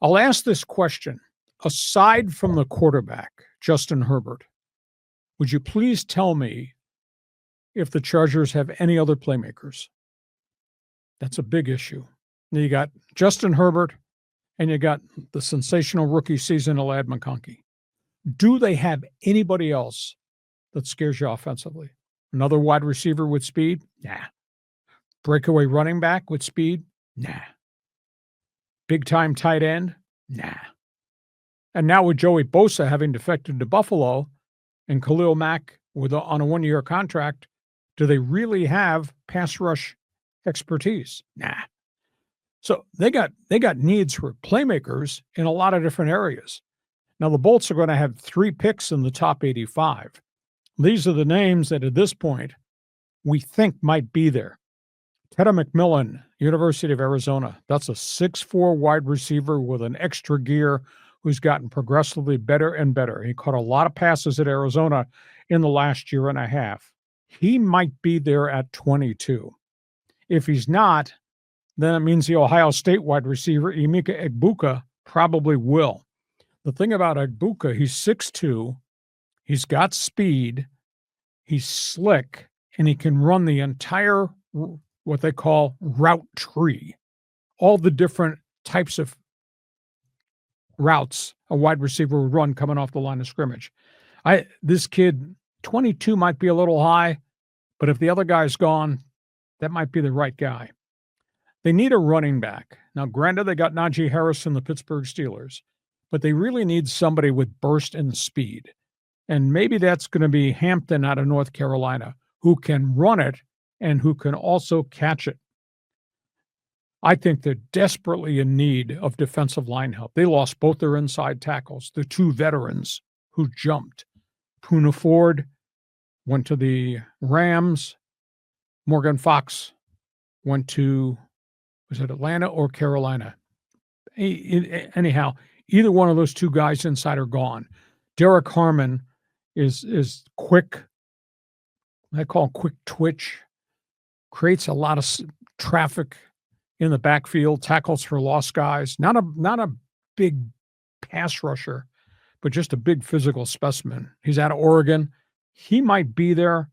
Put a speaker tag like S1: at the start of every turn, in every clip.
S1: I'll ask this question. Aside from the quarterback, Justin Herbert, would you please tell me if the Chargers have any other playmakers? That's a big issue. Now you got Justin Herbert, and you got the sensational rookie season of Lad McConkey. Do they have anybody else that scares you offensively? Another wide receiver with speed? Nah. Breakaway running back with speed? Nah. Big-time tight end? Nah. And now with Joey Bosa having defected to Buffalo and Khalil Mack on a one-year contract, do they really have pass rush expertise? Nah. So they got needs for playmakers in a lot of different areas. Now, the Bolts are going to have 3 picks in the top 85. These are the names that at this point we think might be there. Teta McMillan, University of Arizona. That's a 6'4" wide receiver with an extra gear who's gotten progressively better and better. He caught a lot of passes at Arizona in the last year and a half. He might be there at 22. If he's not, then it means the Ohio State wide receiver, Emeka Egbuka, probably will. The thing about Egbuka, he's 6'2", he's got speed, he's slick, and he can run the entire, what they call, route tree. All the different types of routes a wide receiver would run coming off the line of scrimmage. This kid, 22 might be a little high, but if the other guy's gone, that might be the right guy. They need a running back. Now, granted, they got Najee Harris from the Pittsburgh Steelers, but they really need somebody with burst and speed. And maybe that's going to be Hampton out of North Carolina, who can run it and who can also catch it. I think they're desperately in need of defensive line help. They lost both their inside tackles, the 2 veterans who jumped. Poona Ford went to the Rams. Morgan Fox went to, was it Atlanta or Carolina? Anyhow, either one of those 2 guys inside are gone. Derrick Harmon is quick. I call him quick twitch. Creates a lot of traffic in the backfield, tackles for lost guys. Not a big pass rusher, but just a big physical specimen. He's out of Oregon. He might be there.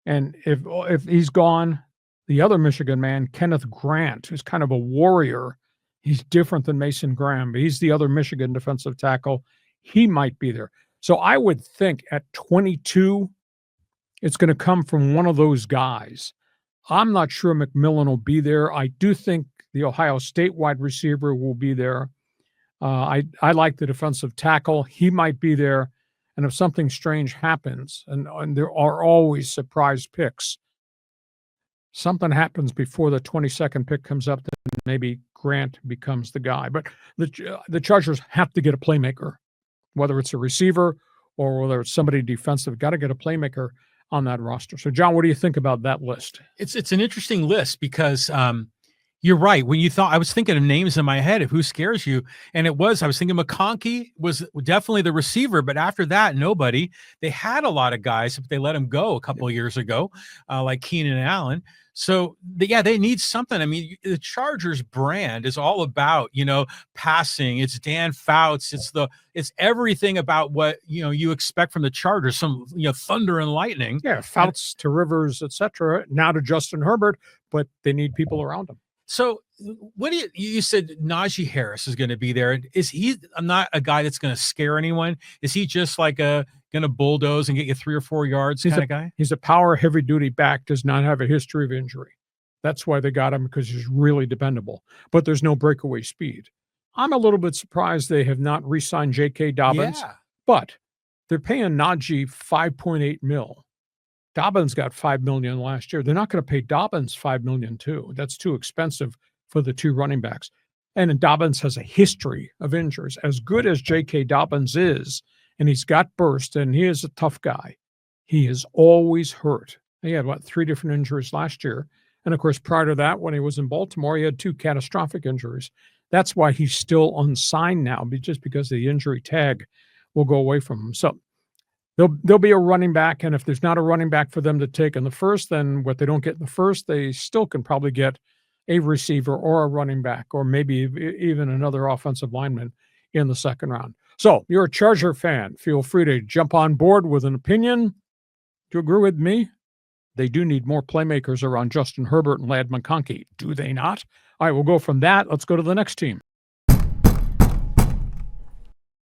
S1: And if he's gone, the other Michigan man, Kenneth Grant, who's kind of a warrior, he's different than Mason Graham, but he's the other Michigan defensive tackle. He might be there. So I would think at 22, it's going to come from one of those guys. I'm not sure McMillan will be there. I do think the Ohio State wide receiver will be there. I like the defensive tackle. He might be there. And if something strange happens, and there are always surprise picks, something happens before the 22nd pick comes up, then maybe Grant becomes the guy. But the Chargers have to get a playmaker, whether it's a receiver or whether it's somebody defensive. Got to get a playmaker on that roster. So, John, what do you think about that list?
S2: It's an interesting list because you're right. When you thought, I was thinking of names in my head of who scares you, and I was thinking McConkey was definitely the receiver, but after that, nobody. They had a lot of guys, but they let him go a couple of years ago, like Keenan Allen. So, they need something. I mean, the Chargers brand is all about, passing. It's Dan Fouts. It's everything about what, you expect from the Chargers, some, thunder and lightning.
S1: Yeah, Fouts to Rivers, etc. Now to Justin Herbert, but they need people around him.
S2: So what do you said Najee Harris is going to be there. Is he not a guy that's going to scare anyone? Is he just like going to bulldoze and get you 3 or 4 yards kind of guy?
S1: He's a power heavy duty back, does not have a history of injury. That's why they got him, because he's really dependable, but there's no breakaway speed. I'm a little bit surprised they have not re-signed J.K. Dobbins, but they're paying Najee $5.8 million. Dobbins got $5 million last year. They're not going to pay Dobbins $5 million too. That's too expensive for the 2 running backs. And Dobbins has a history of injuries. As good as J.K. Dobbins is, and he's got burst, and he is a tough guy, he is always hurt. He had, 3 different injuries last year. And, of course, prior to that, when he was in Baltimore, he had 2 catastrophic injuries. That's why he's still unsigned now, just because the injury tag will go away from him. So there'll be a running back, and if there's not a running back for them to take in the first, then what they don't get in the first, they still can probably get a receiver or a running back, or maybe even another offensive lineman in the second round. So you're a Charger fan. Feel free to jump on board with an opinion. Do you agree with me? They do need more playmakers around Justin Herbert and Ladd McConkey. Do they not? All right, we'll go from that. Let's go to the next team.